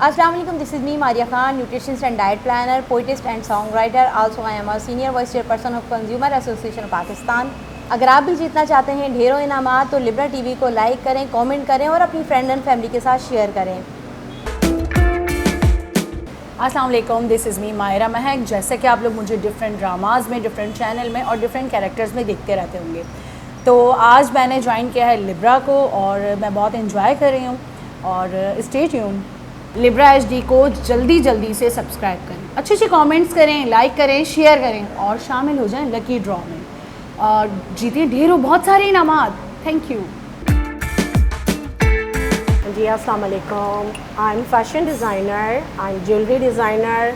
Assalamu alaikum, this is me Maria Khan, nutritionist and diet planner, poetist and songwriter. Also I am a senior vice chairperson of Consumer Association of Pakistan. अगर आप भी जीतना चाहते हैं ढेरों इनामात तो Libra TV को like करें, कमेंट करें और अपनी फ्रेंड एंड फैमिली के साथ शेयर करें। अस्सलाम वालेकुम, दिस इज़ मी मायरा महक। जैसे कि आप लोग मुझे डिफरेंट ड्रामाज में, डिफरेंट चैनल में और डिफरेंट कैरेक्टर्स में देखते रहते होंगे, तो आज मैंने ज्वाइन किया है लिब्रा को और मैं बहुत इन्जॉय कर रही हूँ। और स्टे ट्यून्ड, लिब्रा HD को जल्दी से सब्सक्राइब करें, अच्छे कमेंट्स करें, लाइक करें, शेयर करें और शामिल हो जाएं लकी ड्रॉ में और जीतें ढेरों बहुत सारे इनामात। थैंक यू जी, अस्सलाम वालेकुम। I am fashion designer, I am jewellery designer.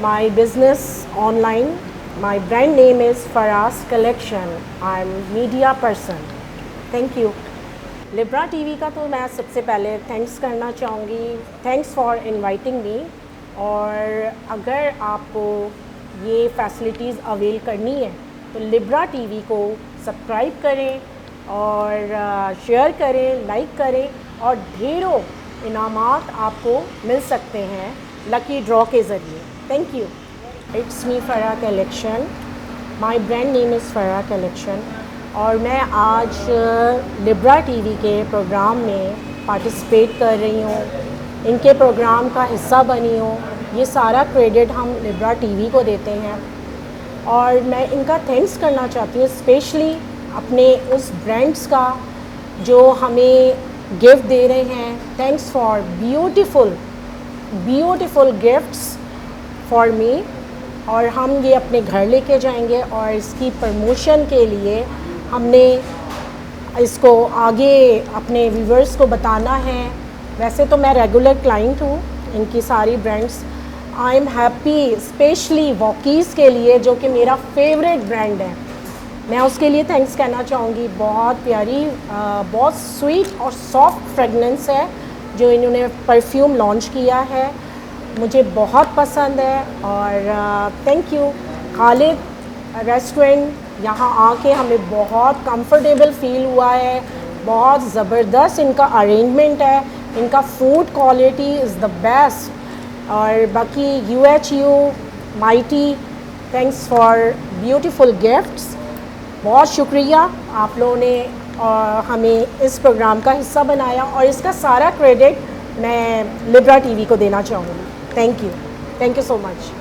My business online, my brand name is Faraz collection. I am media person. Thank you. Libra TV का तो मैं सबसे पहले थैंक्स करना चाहूँगी। Thanks for inviting me. और अगर आपको ये फैसिलिटीज़ अवेल करनी है तो लिब्रा टीवी को सब्सक्राइब करें और शेयर करें, लाइक करें और ढेरों इनामात आपको मिल सकते हैं लकी ड्रॉ के ज़रिए। Thank you. इट्स मी फरा collection. My brand name is फरा कलेक्शन और मैं आज लिब्रा टीवी के प्रोग्राम में पार्टिसिपेट कर रही हूँ, इनके प्रोग्राम का हिस्सा बनी हूँ। ये सारा क्रेडिट हम लिब्रा टीवी को देते हैं और मैं इनका थैंक्स करना चाहती हूँ, स्पेशली अपने उस ब्रांड्स का जो हमें गिफ्ट दे रहे हैं। Thanks for beautiful gifts for me. और हम ये अपने घर लेके जाएंगे और इसकी प्रमोशन के लिए हमने इसको आगे अपने व्यूवर्स को बताना है। वैसे तो मैं रेगुलर क्लाइंट हूँ इनकी सारी brands. I am happy specially walkies के लिए, जो कि मेरा फेवरेट ब्रांड है, मैं उसके लिए थैंक्स कहना चाहूँगी। बहुत प्यारी, बहुत स्वीट और सॉफ्ट फ्रेगनेंस है जो इन्होंने परफ्यूम लॉन्च किया है, मुझे बहुत पसंद है। और थैंक यू खालिद रेस्टोरेंट, यहाँ आके हमें बहुत कंफर्टेबल फील हुआ है। बहुत ज़बरदस्त इनका अरेंजमेंट है, इनका food quality is the best. और बाकी UHU mighty, thanks for beautiful gifts. बहुत शुक्रिया आप लोगों ने हमें इस प्रोग्राम का हिस्सा बनाया और इसका सारा क्रेडिट मैं लिब्रा टीवी को देना चाहूँगी। Thank you so much.